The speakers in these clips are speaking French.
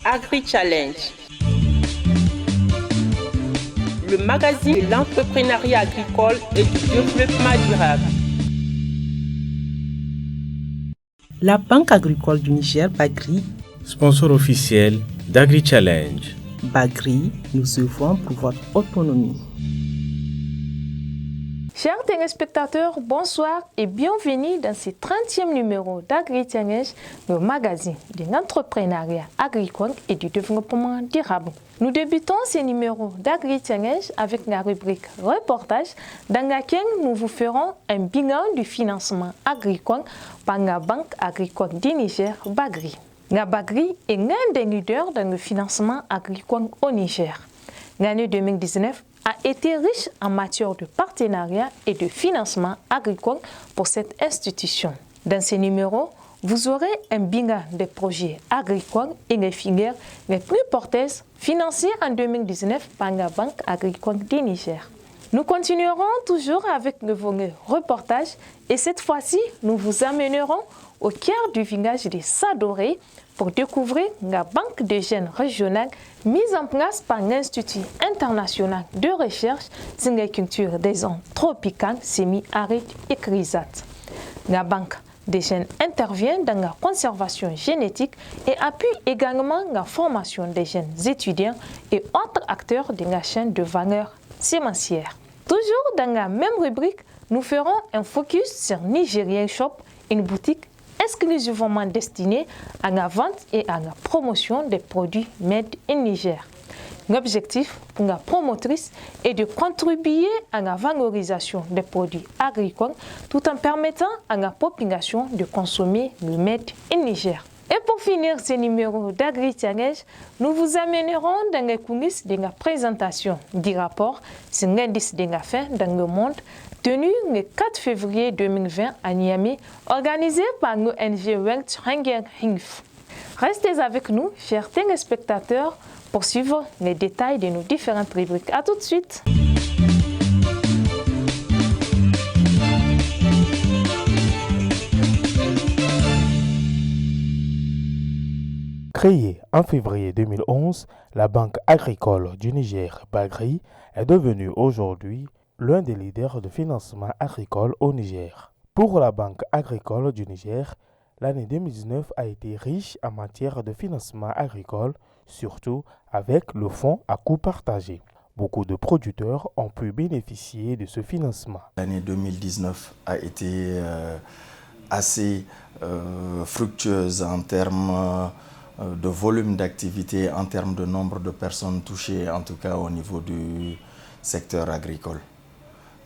Agri-Challenge, le magazine de l'entrepreneuriat agricole et du développement durable. La Banque agricole du Niger, Bagri, sponsor officiel d'Agri-Challenge. Bagri, nous œuvrons pour votre autonomie. Chers téléspectateurs, bonsoir et bienvenue dans ce 30e numéro d'Agri-Challenge, le magazine de l'entrepreneuriat agricole et du développement durable. Nous débutons ce numéro d'Agri-Challenge avec la rubrique reportage dans laquelle nous vous ferons un bilan du financement agricole par la Banque agricole du Niger, Bagri. La Bagri est l'un des leaders dans le financement agricole au Niger. L'année 2019 a été riche en matière de partenariat et de financement agricole pour cette institution. Dans ce numéro, vous aurez un bilan des projets agricoles et les filières les plus porteuses financées en 2019 par la Banque agricole du Niger. Nous continuerons toujours avec le volet reportage et cette fois-ci, nous vous amènerons au cœur du village de Sadoré pour découvrir la banque de jeunes régionale mise en place par l'Institut international de recherche sur les cultures des zones tropicales, semi-arides et grisates. La banque des jeunes intervient dans la conservation génétique et appuie également la formation des jeunes étudiants et autres acteurs de la chaîne de valeur sémencière. Toujours dans la même rubrique, nous ferons un focus sur Nigerian Shop, une boutique exclusivement destinée à la vente et à la promotion des produits made in Niger. L'objectif pour la promotrice est de contribuer à la valorisation des produits agricoles tout en permettant à la population de consommer le made in Niger. Et pour finir ce numéro d'Agri-Challenge, nous vous amènerons dans les coulisses de la présentation du rapport sur l'indice de la faim dans le monde tenu le 4 février 2020 à Niamey, organisé par l'ONG World Hunger Inf. Restez avec nous, chers téléspectateurs, pour suivre les détails de nos différentes rubriques. À tout de suite. Créée en février 2011, la Banque agricole du Niger, Bagri, est devenue aujourd'hui l'un des leaders de financement agricole au Niger. Pour la Banque agricole du Niger, l'année 2019 a été riche en matière de financement agricole, surtout avec le fonds à coût partagé. Beaucoup de producteurs ont pu bénéficier de ce financement. L'année 2019 a été assez fructueuse en termes de volume d'activité, en termes de nombre de personnes touchées, en tout cas au niveau du secteur agricole.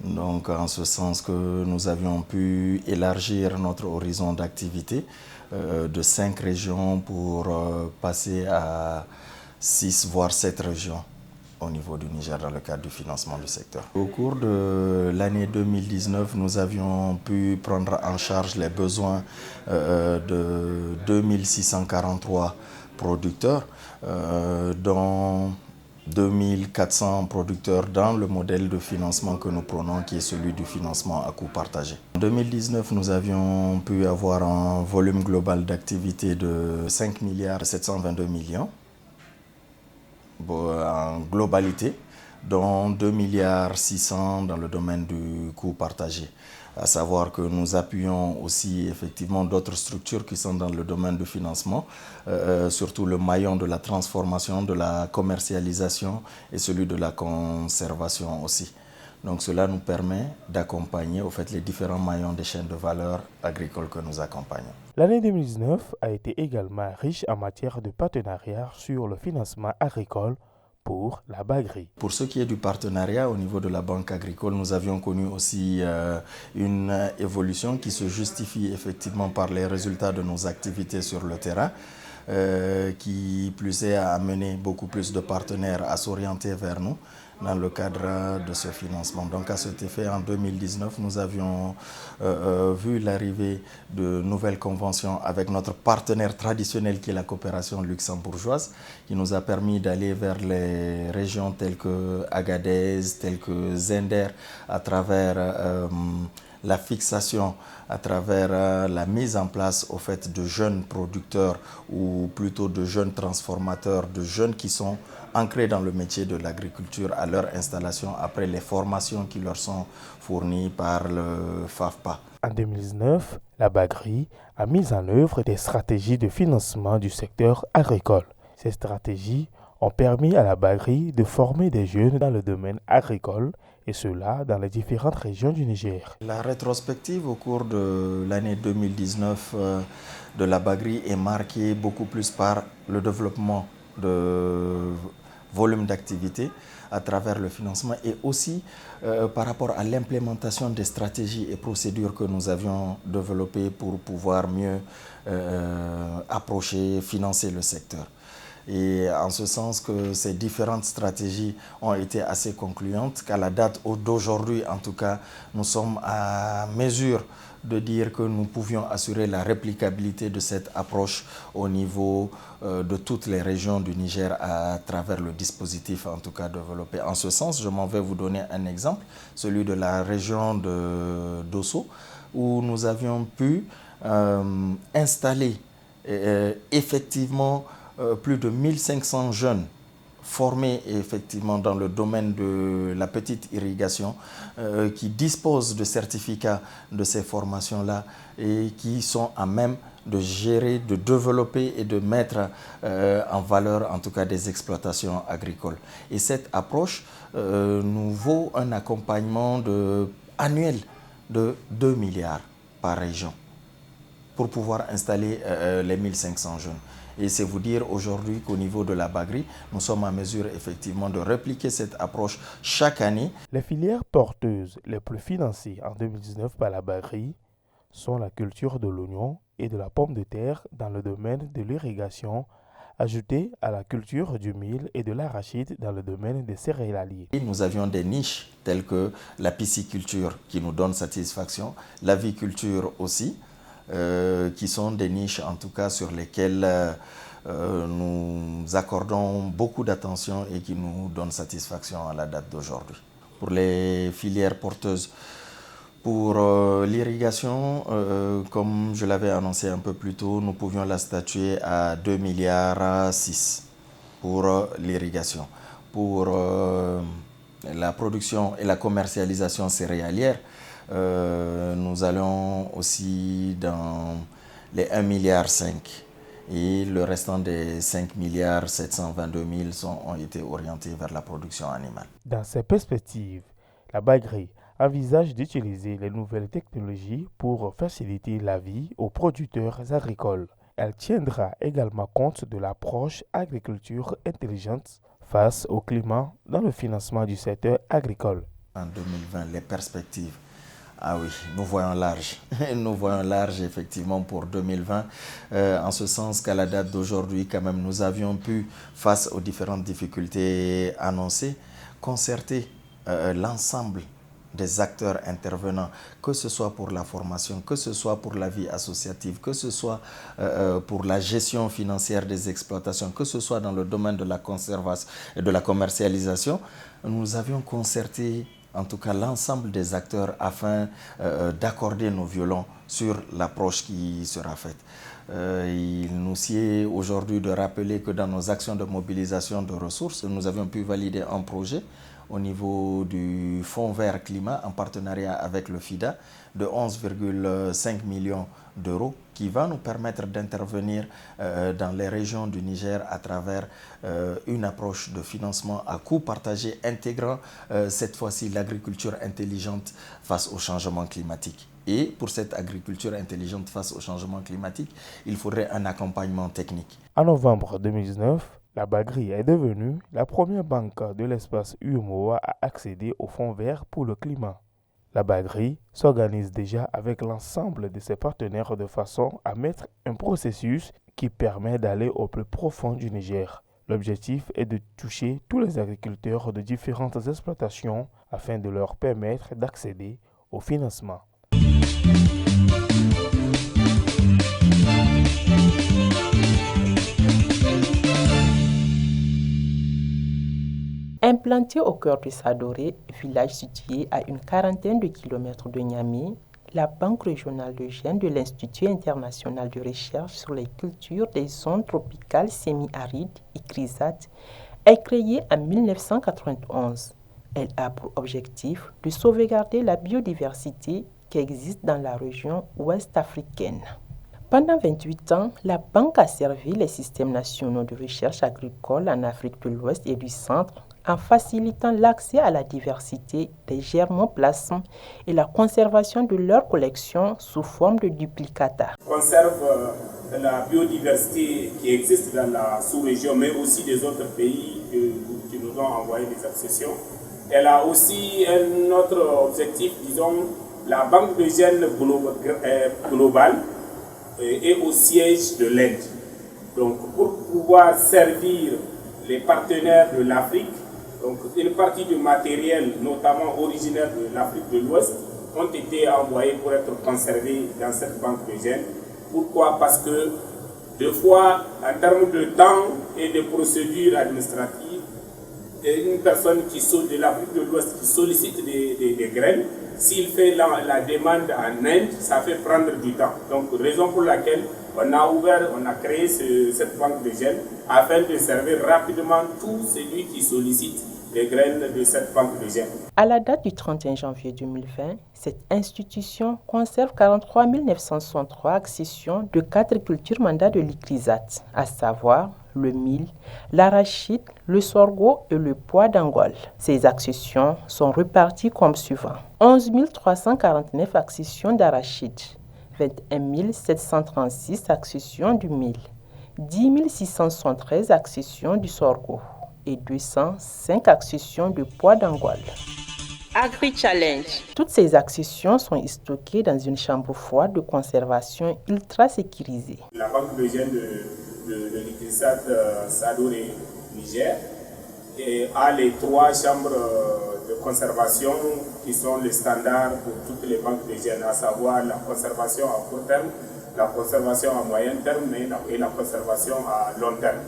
Donc en ce sens que nous avions pu élargir notre horizon d'activité de 5 régions pour passer à 6 voire 7 régions au niveau du Niger dans le cadre du financement du secteur. Au cours de l'année 2019, nous avions pu prendre en charge les besoins de 2643 producteurs, dont 2400 producteurs dans le modèle de financement que nous prenons, qui est celui du financement à coût partagé. En 2019, nous avions pu avoir un volume global d'activité de 5 milliards 722 millions en globalité, dont 2 milliards 600 dans le domaine du coût partagé. À savoir que nous appuyons aussi effectivement d'autres structures qui sont dans le domaine du financement, surtout le maillon de la transformation, de la commercialisation et celui de la conservation aussi. Donc cela nous permet d'accompagner au fait les différents maillons des chaînes de valeur agricoles que nous accompagnons. L'année 2019 a été également riche en matière de partenariat sur le financement agricole pour la Bagri. Pour ce qui est du partenariat au niveau de la Banque agricole, nous avions connu aussi une évolution qui se justifie effectivement par les résultats de nos activités sur le terrain, qui plus est à amener beaucoup plus de partenaires à s'orienter vers nous dans le cadre de ce financement. Donc à cet effet, en 2019, nous avions vu l'arrivée de nouvelles conventions avec notre partenaire traditionnel qui est la coopération luxembourgeoise, qui nous a permis d'aller vers les régions telles que Agadez, telles que Zender, à travers la fixation à travers la mise en place au fait de jeunes producteurs ou plutôt de jeunes transformateurs, de jeunes qui sont ancrés dans le métier de l'agriculture à leur installation après les formations qui leur sont fournies par le FAFPA. En 2019, la Bagri a mis en œuvre des stratégies de financement du secteur agricole. Ces stratégies ont permis à la Bagri de former des jeunes dans le domaine agricole, et cela dans les différentes régions du Niger. La rétrospective au cours de l'année 2019 de la Bagri est marquée beaucoup plus par le développement de volume d'activité à travers le financement et aussi par rapport à l'implémentation des stratégies et procédures que nous avions développées pour pouvoir mieux approcher, financer le secteur. Et en ce sens que ces différentes stratégies ont été assez concluantes, qu'à la date d'aujourd'hui, en tout cas, nous sommes à mesure de dire que nous pouvions assurer la réplicabilité de cette approche au niveau de toutes les régions du Niger à travers le dispositif, en tout cas, développé. En ce sens, je m'en vais vous donner un exemple, celui de la région de Dosso, où nous avions pu installer effectivement plus de 1500 jeunes formés effectivement dans le domaine de la petite irrigation qui disposent de certificats de ces formations-là et qui sont à même de gérer, de développer et de mettre en valeur en tout cas des exploitations agricoles. Et cette approche nous vaut un accompagnement annuel de 2 milliards par région pour pouvoir installer les 1500 jeunes. Et c'est vous dire aujourd'hui qu'au niveau de la Bagri, nous sommes en mesure effectivement de répliquer cette approche chaque année. Les filières porteuses les plus financées en 2019 par la Bagri sont la culture de l'oignon et de la pomme de terre dans le domaine de l'irrigation, ajoutée à la culture du mil et de l'arachide dans le domaine des céréaliers. Nous avions des niches telles que la pisciculture qui nous donne satisfaction, l'aviculture aussi, qui sont des niches en tout cas sur lesquelles nous accordons beaucoup d'attention et qui nous donnent satisfaction à la date d'aujourd'hui. Pour les filières porteuses, pour l'irrigation, comme je l'avais annoncé un peu plus tôt, nous pouvions la statuer à 2,6 milliards pour l'irrigation. Pour la production et la commercialisation céréalière, nous allons aussi dans les 1,5 milliard et le restant des 5 milliards 722 000 ont été orientés vers la production animale. Dans ces perspectives, la Bagri envisage d'utiliser les nouvelles technologies pour faciliter la vie aux producteurs agricoles. Elle tiendra également compte de l'approche agriculture intelligente face au climat dans le financement du secteur agricole. En 2020, les perspectives. Ah oui, nous voyons large. Nous voyons large effectivement pour 2020, en ce sens qu'à la date d'aujourd'hui, quand même, nous avions pu, face aux différentes difficultés annoncées, concerter l'ensemble des acteurs intervenants, que ce soit pour la formation, que ce soit pour la vie associative, que ce soit pour la gestion financière des exploitations, que ce soit dans le domaine de la conservation et de la commercialisation. Nous avions concerté en tout cas l'ensemble des acteurs afin d'accorder nos violons sur l'approche qui sera faite. Il nous sied aujourd'hui de rappeler que dans nos actions de mobilisation de ressources, nous avions pu valider un projet au niveau du Fonds vert climat en partenariat avec le FIDA de 11,5 millions d'euros qui va nous permettre d'intervenir dans les régions du Niger à travers une approche de financement à coût partagé intégrant cette fois-ci l'agriculture intelligente face au changement climatique. Et pour cette agriculture intelligente face au changement climatique, il faudrait un accompagnement technique. En novembre 2019, la Bagri est devenue la première banque de l'espace UEMOA à accéder au Fonds vert pour le climat. La Bagri s'organise déjà avec l'ensemble de ses partenaires de façon à mettre un processus qui permet d'aller au plus profond du Niger. L'objectif est de toucher tous les agriculteurs de différentes exploitations afin de leur permettre d'accéder au financement. Implanté au cœur de Sadoré, village situé à une quarantaine de kilomètres de Niamey, la Banque régionale de Gênes de l'Institut international de recherche sur les cultures des zones tropicales semi-arides, ICRISAT, est créée en 1991. Elle a pour objectif de sauvegarder la biodiversité qui existe dans la région ouest africaine. Pendant 28 ans, la Banque a servi les systèmes nationaux de recherche agricole en Afrique de l'Ouest et du Centre en facilitant l'accès à la diversité des germoplasmes et la conservation de leurs collections sous forme de duplicata. On conserve la biodiversité qui existe dans la sous-région, mais aussi des autres pays qui nous ont envoyé des accessions. Elle a aussi un autre objectif, disons, la Banque de Gênes globale est au siège de l'Inde. Donc, pour pouvoir servir les partenaires de l'Afrique, donc une partie du matériel, notamment originaire de l'Afrique de l'Ouest, ont été envoyés pour être conservés dans cette banque de gènes. Pourquoi? Parce que, deux fois, en termes de temps et de procédures administratives, une personne qui sort de l'Afrique de l'Ouest qui sollicite des graines, s'il fait la demande en Inde, ça fait prendre du temps. Donc, raison pour laquelle on a créé cette banque de gènes afin de servir rapidement tout celui qui sollicite les graines de cette banque de gènes. À la date du 31 janvier 2020, cette institution conserve 43 963 accessions de 4 cultures mandats de l'ICRISAT, à savoir le mil, l'arachide, le sorgho et le pois d'Angole. Ces accessions sont réparties comme suivant. 11 349 accessions d'arachide, 21 736 accessions du mil, 10 673 accessions du sorgho et 205 accessions de pois d'Angole. Agri-Challenge. Toutes ces accessions sont stockées dans une chambre froide de conservation ultra sécurisée. La banque de gènes de l'ICRISAT Sadoré Niger a les 3 chambres de conservation qui sont les standards pour toutes les banques de gènes, à savoir la conservation à court terme, la conservation à moyen terme et la conservation à long terme.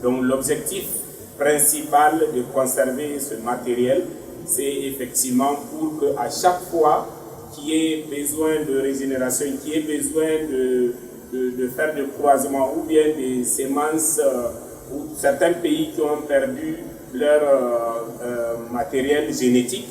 Donc l'objectif principal de conserver ce matériel, c'est effectivement pour qu'à chaque fois qu'il y ait besoin de régénération, qu'il y ait besoin de faire des croisements ou bien des semences, ou certains pays qui ont perdu leur matériel génétique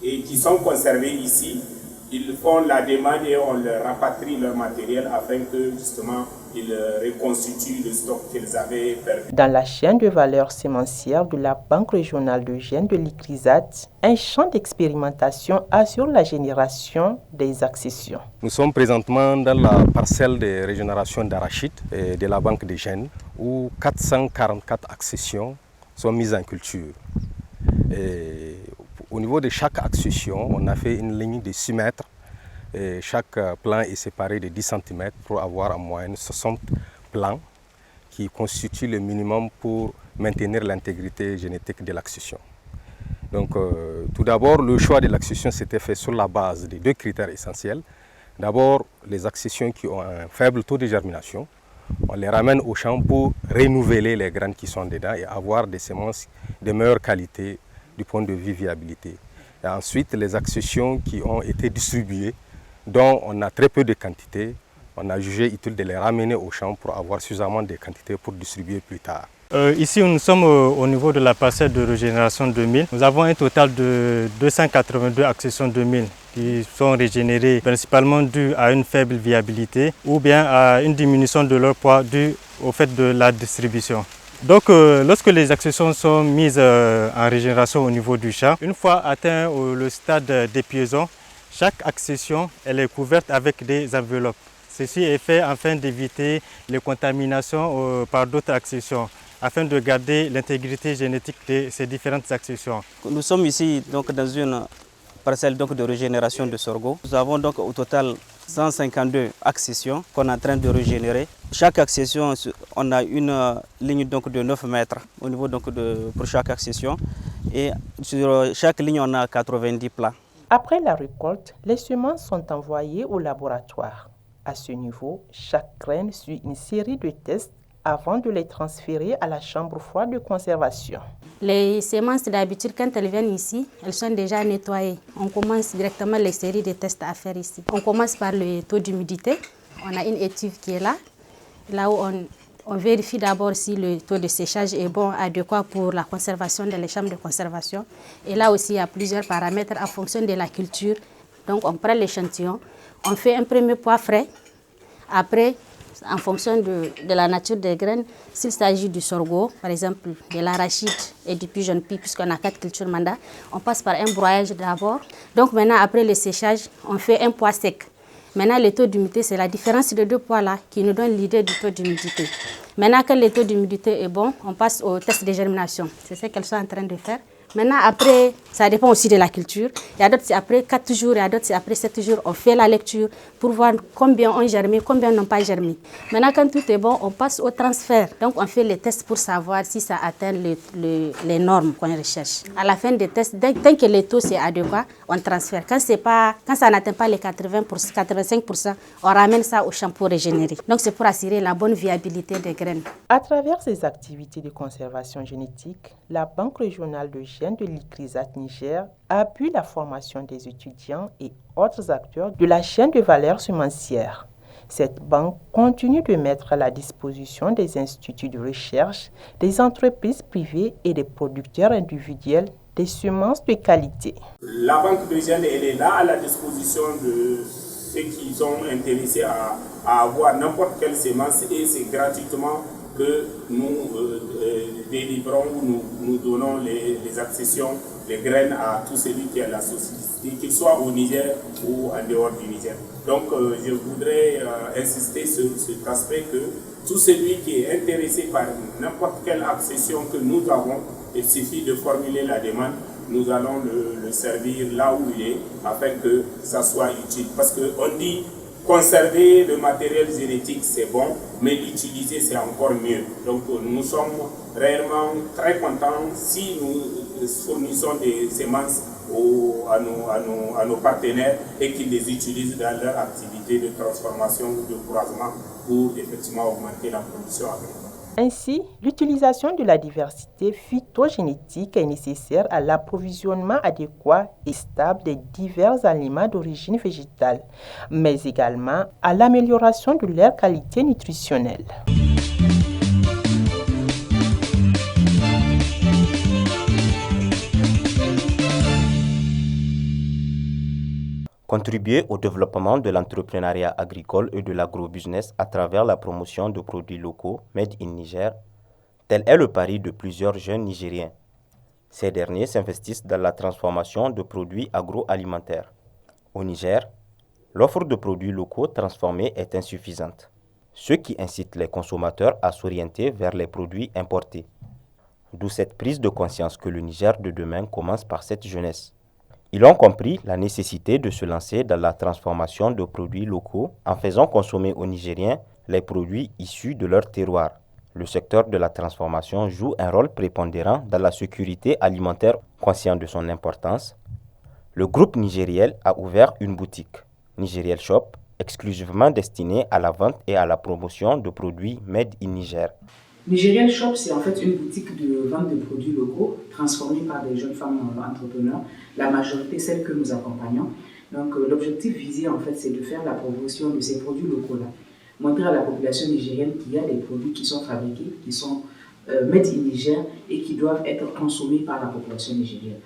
et qui sont conservés ici, ils font la demande et on leur rapatrie leur matériel afin que justement ils reconstituent le stock qu'ils avaient perdu. Dans la chaîne de valeur sémencière de la Banque régionale de gènes de l'ICRISAT, un champ d'expérimentation assure la génération des accessions. Nous sommes présentement dans la parcelle de régénération d'arachide de la Banque des gènes où 444 accessions sont mises en culture. Et au niveau de chaque accession, on a fait une ligne de 6 mètres. Et chaque plan est séparé de 10 cm pour avoir en moyenne 60 plants qui constituent le minimum pour maintenir l'intégrité génétique de l'accession. Donc tout d'abord, le choix de l'accession s'était fait sur la base de 2 critères essentiels. D'abord, les accessions qui ont un faible taux de germination, on les ramène au champ pour renouveler les graines qui sont dedans et avoir des semences de meilleure qualité du point de vue viabilité. Et ensuite, les accessions qui ont été distribuées, dont on a très peu de quantité, on a jugé utile de les ramener au champ pour avoir suffisamment de quantité pour distribuer plus tard. Ici, nous sommes au niveau de la parcelle de régénération 2000. Nous avons un total de 282 accessions 2000 qui sont régénérées principalement dues à une faible viabilité ou bien à une diminution de leur poids due au fait de la distribution. Donc, lorsque les accessions sont mises en régénération au niveau du champ, une fois atteint le stade d'épuisement, chaque accession elle est couverte avec des enveloppes. Ceci est fait afin d'éviter les contaminations par d'autres accessions, afin de garder l'intégrité génétique de ces différentes accessions. Nous sommes ici donc, dans une parcelle donc, de régénération de sorgho. Nous avons donc au total 152 accessions qu'on est en train de régénérer. Chaque accession, on a une ligne donc, de 9 mètres au niveau donc, pour chaque accession. Et sur chaque ligne, on a 90 plants. Après la récolte, les semences sont envoyées au laboratoire. À ce niveau, chaque graine suit une série de tests avant de les transférer à la chambre froide de conservation. Les semences, d'habitude, quand elles viennent ici, elles sont déjà nettoyées. On commence directement les séries de tests à faire ici. On commence par le taux d'humidité. On a une étuve qui est là où on vérifie d'abord si le taux de séchage est bon, adéquat pour la conservation dans les chambres de conservation. Et là aussi, il y a plusieurs paramètres en fonction de la culture. Donc, on prend l'échantillon, on fait un premier poids frais. Après, en fonction de la nature des graines, s'il s'agit du sorgho, par exemple de l'arachide et du pigeon pea, puisqu'on a 4 cultures mandats, on passe par un broyage d'abord. Donc maintenant, après le séchage, on fait un poids sec. Maintenant, le taux d'humidité, c'est la différence de deux poids-là qui nous donne l'idée du taux d'humidité. Maintenant, quand le taux d'humidité est bon, on passe au test de germination. C'est ce qu'elles sont en train de faire. Maintenant, après, ça dépend aussi de la culture. Il y a d'autres, c'est après 4 jours, il y a d'autres, c'est après 7 jours. On fait la lecture pour voir combien ont germé, combien n'ont pas germé. Maintenant, quand tout est bon, on passe au transfert. Donc, on fait les tests pour savoir si ça atteint les normes qu'on recherche. À la fin des tests, tant que le taux c'est adéquat, on transfère. Quand ça n'atteint pas les 85%, on ramène ça au champ pour régénérer. Donc, c'est pour assurer la bonne viabilité des graines. À travers ces activités de conservation génétique, la Banque régionale de gènes de l'ICRISAT Niger appuie la formation des étudiants et autres acteurs de la chaîne de valeur semencière. Cette banque continue de mettre à la disposition des instituts de recherche, des entreprises privées et des producteurs individuels des semences de qualité. La Banque de gènes, elle est là à la disposition de ceux qui sont intéressés à avoir n'importe quelle semence et c'est gratuitement que nous délivrons ou nous donnons les accessions, les graines à tout celui qui a la société, qu'il soit au Niger ou en dehors du Niger. Donc je voudrais insister sur cet aspect que tout celui qui est intéressé par n'importe quelle accession que nous avons, il suffit de formuler la demande, nous allons le servir là où il est afin que ça soit utile. Parce qu'on dit conserver le matériel génétique, c'est bon, mais l'utiliser, c'est encore mieux. Donc, nous sommes réellement très contents si nous fournissons des semences à nos partenaires et qu'ils les utilisent dans leur activité de transformation ou de croisement pour effectivement augmenter la production agricole. Ainsi, l'utilisation de la diversité phytogénétique est nécessaire à l'approvisionnement adéquat et stable des divers aliments d'origine végétale, mais également à l'amélioration de leur qualité nutritionnelle. Contribuer au développement de l'entrepreneuriat agricole et de l'agrobusiness à travers la promotion de produits locaux made in Niger, tel est le pari de plusieurs jeunes Nigériens. Ces derniers s'investissent dans la transformation de produits agroalimentaires. Au Niger, l'offre de produits locaux transformés est insuffisante, ce qui incite les consommateurs à s'orienter vers les produits importés. D'où cette prise de conscience que le Niger de demain commence par cette jeunesse. Ils ont compris la nécessité de se lancer dans la transformation de produits locaux en faisant consommer aux Nigériens les produits issus de leur terroir. Le secteur de la transformation joue un rôle prépondérant dans la sécurité alimentaire. Conscient de son importance, le groupe Nigeriel a ouvert une boutique, Nigeriel Shop, exclusivement destinée à la vente et à la promotion de produits made in Niger. Nigeriel Shop, c'est en fait une boutique de vente de produits locaux transformés par des jeunes femmes entrepreneurs, la majorité celles que nous accompagnons. Donc l'objectif visé en fait, c'est de faire la promotion de ces produits locaux-là, montrer à la population nigérienne qu'il y a des produits qui sont fabriqués, qui sont made in Niger et qui doivent être consommés par la population nigérienne.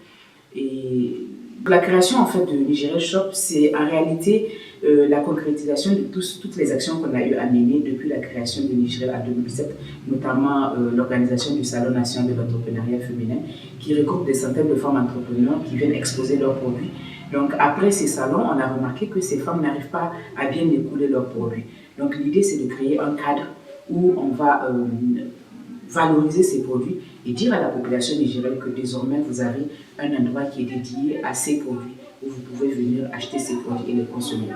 Et la création en fait de Nigeriel Shop, c'est en réalité la concrétisation de toutes les actions qu'on a eu à mener depuis la création de Nigeriel en 2007, notamment l'organisation du Salon national de l'entrepreneuriat féminin, qui regroupe des centaines de femmes entrepreneurs qui viennent exposer leurs produits. Donc après ces salons, on a remarqué que ces femmes n'arrivent pas à bien écouler leurs produits. Donc l'idée, c'est de créer un cadre où on va valoriser ces produits et dire à la population nigérienne que désormais vous avez un endroit qui est dédié à ces produits où vous pouvez venir acheter ces produits et les consommer.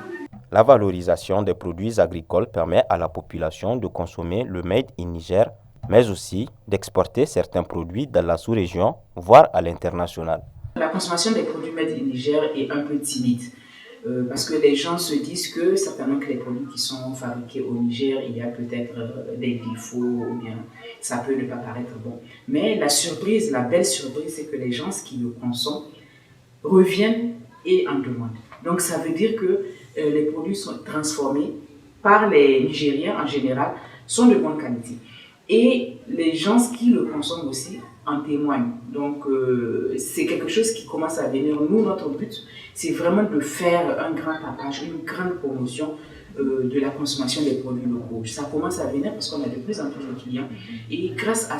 La valorisation des produits agricoles permet à la population de consommer le made in Niger, mais aussi d'exporter certains produits dans la sous-région, voire à l'international. La consommation des produits made in Niger est un peu timide. Parce que les gens se disent que certainement que les produits qui sont fabriqués au Niger, il y a peut-être des défauts ou bien ça peut ne pas paraître bon. Mais la surprise, la belle surprise, c'est que les gens qui le consomment reviennent et en demandent. Donc ça veut dire que les produits sont transformés par les Nigériens en général, sont de bonne qualité. Et les gens qui le consomment aussi en témoignent. Donc c'est quelque chose qui commence à venir. Nous, notre but, c'est vraiment de faire un grand tapage, une grande promotion de la consommation des produits locaux. Ça commence à venir parce qu'on a de plus en plus de clients. Et grâce à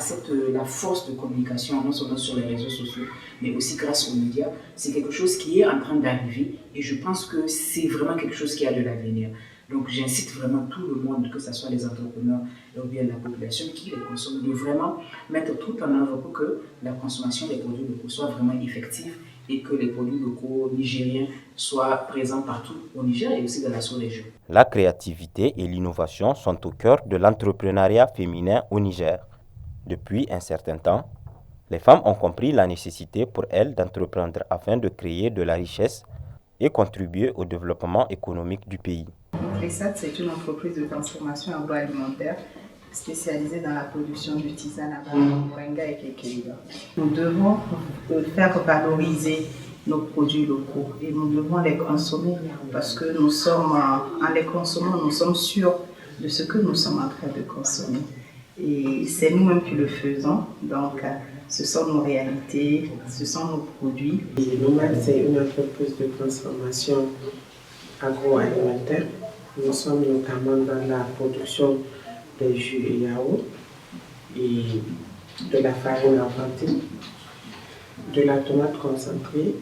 la force de communication, non seulement sur les réseaux sociaux, mais aussi grâce aux médias, c'est quelque chose qui est en train d'arriver. Et je pense que c'est vraiment quelque chose qui a de l'avenir. Donc j'incite vraiment tout le monde, que ce soit les entrepreneurs ou bien la population qui les consomme, de vraiment mettre tout en œuvre pour que la consommation des produits locaux soit vraiment effective et que les produits locaux nigériens soient présents partout au Niger et aussi dans la sous-région. La créativité et l'innovation sont au cœur de l'entrepreneuriat féminin au Niger. Depuis un certain temps, les femmes ont compris la nécessité pour elles d'entreprendre afin de créer de la richesse et contribuer au développement économique du pays. Grisat, c'est une entreprise de transformation agroalimentaire spécialisée dans la production de tisane à base de moringa et kékéliba. Nous devons faire valoriser nos produits locaux et nous devons les consommer parce que en les consommant, nous sommes sûrs de ce que nous sommes en train de consommer. Et c'est nous-mêmes qui le faisons, donc ce sont nos réalités, ce sont nos produits. Nomad, c'est une entreprise de transformation agroalimentaire. Nous sommes notamment dans la production des jus et yaourts et de la farine enfantine, de la tomate concentrée,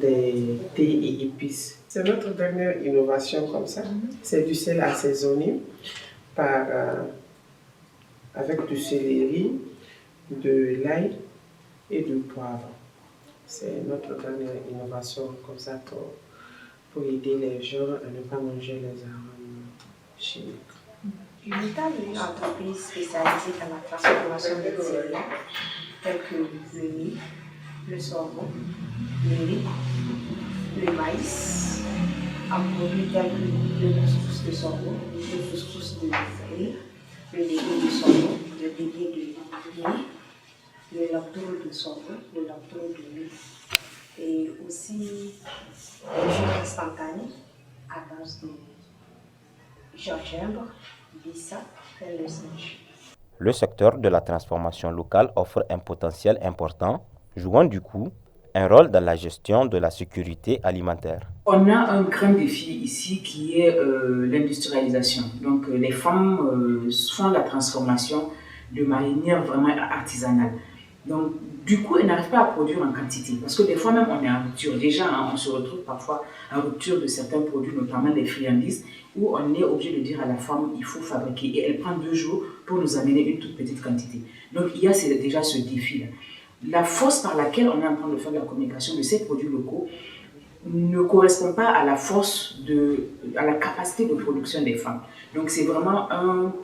des thés et épices. C'est notre dernière innovation comme ça. C'est du sel assaisonné avec du céleri, de l'ail et du poivre. C'est notre dernière innovation comme ça pour aider les gens à ne pas manger les arômes chimiques. Unita est une entreprise spécialisée dans la transformation des céréales telles que le mil, le sorgho, le riz, le maïs, en produits tels que le couscous de sorgho, le couscous de riz, le légume de sorgho, le bélier de riz, le lactose de sorgho, le lactose de riz et aussi les jus instantanés à base de gingembre, bissap et le singe. Le secteur de la transformation locale offre un potentiel important, jouant du coup un rôle dans la gestion de la sécurité alimentaire. On a un grand défi ici qui est l'industrialisation. Donc les femmes font la transformation de manière vraiment artisanale. Donc du coup, elles n'arrivent pas à produire en quantité parce que des fois même on est en rupture. Déjà, on se retrouve parfois en rupture de certains produits, notamment les friandises, où on est obligé de dire à la femme il faut fabriquer et elle prend 2 jours pour nous amener une toute petite quantité. Donc il y a déjà ce défi-là. La force par laquelle on est en train de faire la communication de ces produits locaux ne correspond pas à la force, à la capacité de production des femmes. Donc c'est vraiment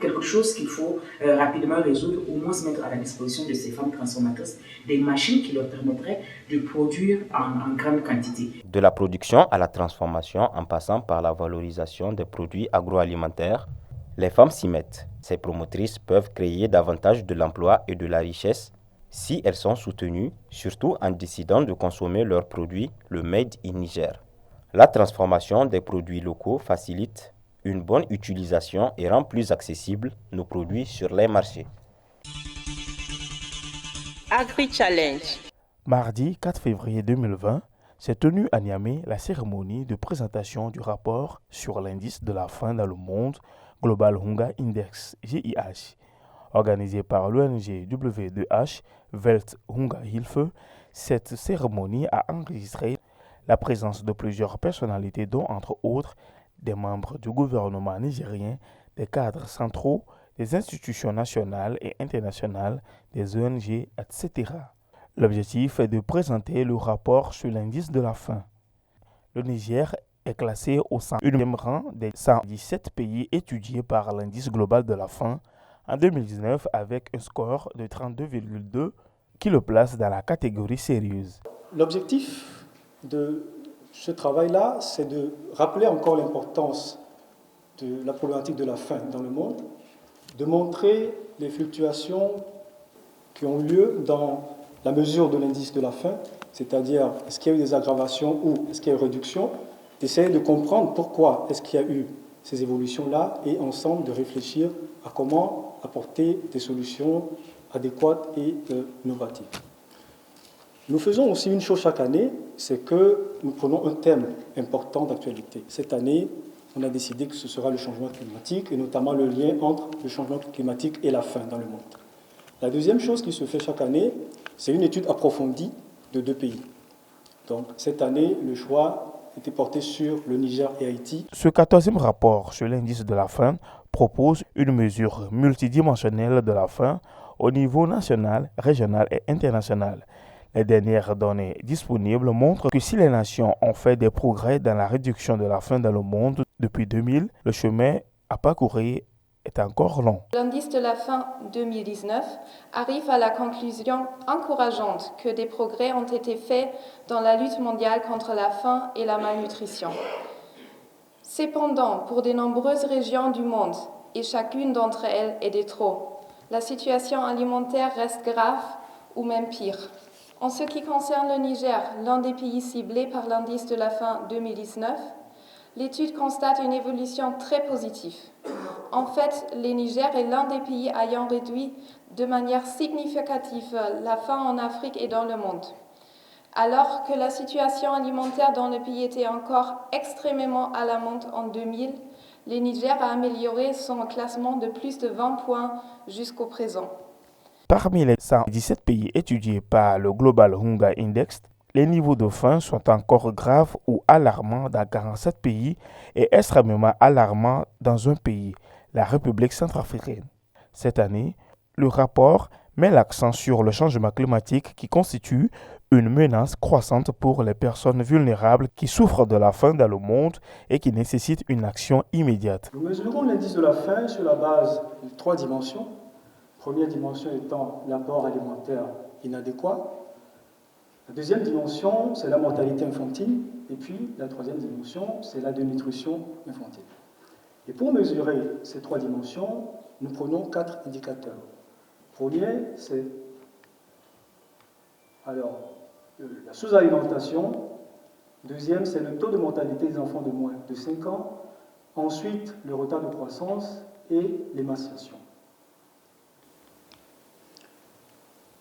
quelque chose qu'il faut rapidement résoudre, au moins se mettre à la disposition de ces femmes transformatrices des machines qui leur permettraient de produire en grande quantité. De la production à la transformation en passant par la valorisation des produits agroalimentaires, les femmes s'y mettent. Ces promotrices peuvent créer davantage de l'emploi et de la richesse si elles sont soutenues, surtout en décidant de consommer leurs produits, le Made in Niger. La transformation des produits locaux facilite une bonne utilisation et rend plus accessibles nos produits sur les marchés. Agri-Challenge. Mardi 4 février 2020, s'est tenue à Niamey la cérémonie de présentation du rapport sur l'indice de la faim dans le monde, Global Hunger Index, GIH. Organisée par l'ONG W2H, Welthungerhilfe, cette cérémonie a enregistré la présence de plusieurs personnalités dont, entre autres, des membres du gouvernement nigérien, des cadres centraux, des institutions nationales et internationales, des ONG, etc. L'objectif est de présenter le rapport sur l'indice de la faim. Le Niger est classé au 101e rang des 117 pays étudiés par l'indice global de la faim en 2019 avec un score de 32,2 qui le place dans la catégorie sérieuse. L'objectif de Ce travail-là, c'est de rappeler encore l'importance de la problématique de la faim dans le monde, de montrer les fluctuations qui ont lieu dans la mesure de l'indice de la faim, c'est-à-dire est-ce qu'il y a eu des aggravations ou est-ce qu'il y a eu réduction, d'essayer de comprendre pourquoi est-ce qu'il y a eu ces évolutions-là et ensemble de réfléchir à comment apporter des solutions adéquates et innovatives. Nous faisons aussi une chose chaque année, c'est que nous prenons un thème important d'actualité. Cette année, on a décidé que ce sera le changement climatique et notamment le lien entre le changement climatique et la faim dans le monde. La deuxième chose qui se fait chaque année, c'est une étude approfondie de 2 pays. Donc cette année, le choix était porté sur le Niger et Haïti. Ce 14e rapport sur l'indice de la faim propose une mesure multidimensionnelle de la faim au niveau national, régional et international. Les dernières données disponibles montrent que si les nations ont fait des progrès dans la réduction de la faim dans le monde depuis 2000, le chemin à parcourir est encore long. L'indice de la faim 2019 arrive à la conclusion encourageante que des progrès ont été faits dans la lutte mondiale contre la faim et la malnutrition. Cependant, pour de nombreuses régions du monde, et chacune d'entre elles est de trop, la situation alimentaire reste grave ou même pire. En ce qui concerne le Niger, l'un des pays ciblés par l'indice de la faim 2019, l'étude constate une évolution très positive. En fait, le Niger est l'un des pays ayant réduit de manière significative la faim en Afrique et dans le monde. Alors que la situation alimentaire dans le pays était encore extrêmement alarmante en 2000, le Niger a amélioré son classement de plus de 20 points jusqu'au présent. Parmi les 117 pays étudiés par le Global Hunger Index, les niveaux de faim sont encore graves ou alarmants dans 47 pays et extrêmement alarmants dans un pays, la République centrafricaine. Cette année, le rapport met l'accent sur le changement climatique qui constitue une menace croissante pour les personnes vulnérables qui souffrent de la faim dans le monde et qui nécessitent une action immédiate. Nous mesurons l'indice de la faim sur la base de 3 dimensions. Première dimension étant l'apport alimentaire inadéquat. La deuxième dimension, c'est la mortalité infantile. Et puis, la troisième dimension, c'est la dénutrition infantile. Et pour mesurer ces 3 dimensions, nous prenons 4 indicateurs. Premier, c'est la sous-alimentation. Deuxième, c'est le taux de mortalité des enfants de moins de 5 ans. Ensuite, le retard de croissance et l'émaciation.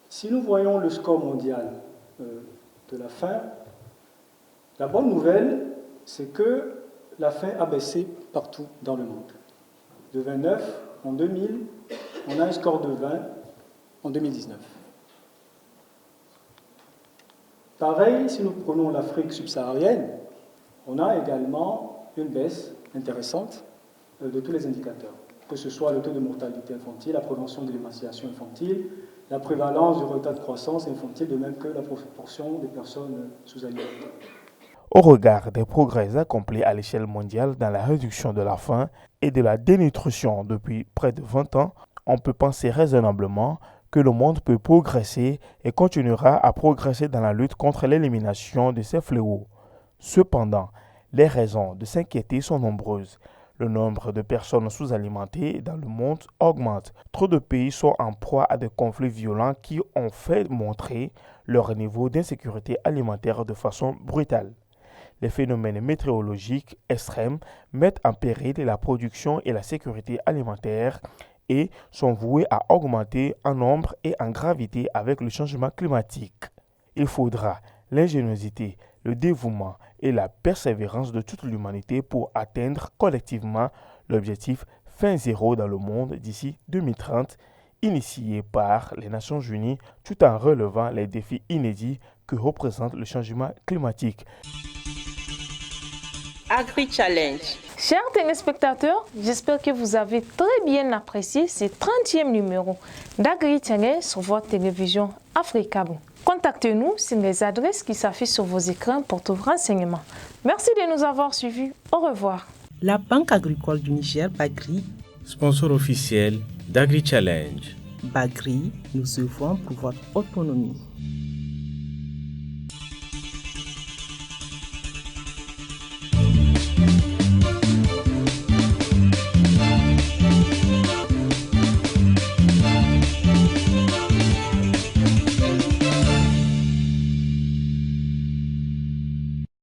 Si nous voyons le score mondial de la faim, la bonne nouvelle, c'est que la faim a baissé partout dans le monde. De 29 en 2000, on a un score de 20 en 2019. Pareil, si nous prenons l'Afrique subsaharienne, on a également une baisse intéressante de tous les indicateurs, que ce soit le taux de mortalité infantile, la prévention de l'émaciation infantile, la prévalence du retard de croissance infantile, de même que la proportion des personnes sous-alimentées. Au regard des progrès accomplis à l'échelle mondiale dans la réduction de la faim et de la dénutrition depuis près de 20 ans, on peut penser raisonnablement que le monde peut progresser et continuera à progresser dans la lutte contre l'élimination de ces fléaux. Cependant, les raisons de s'inquiéter sont nombreuses. Le nombre de personnes sous-alimentées dans le monde augmente. Trop de pays sont en proie à des conflits violents qui ont fait montrer leur niveau d'insécurité alimentaire de façon brutale. Les phénomènes météorologiques extrêmes mettent en péril la production et la sécurité alimentaire et sont voués à augmenter en nombre et en gravité avec le changement climatique. Il faudra l'ingéniosité, le dévouement et la persévérance de toute l'humanité pour atteindre collectivement l'objectif fin zéro dans le monde d'ici 2030, initié par les Nations Unies, tout en relevant les défis inédits que représente le changement climatique. Agri-Challenge. Chers téléspectateurs, j'espère que vous avez très bien apprécié ce 30e numéro d'Agri-Challenge sur votre télévision Africabo. Contactez-nous sur les adresses qui s'affichent sur vos écrans pour tout renseignement. Merci de nous avoir suivis. Au revoir. La Banque agricole du Niger, Bagri, sponsor officiel d'Agri-Challenge. Bagri, nous œuvrons pour votre autonomie.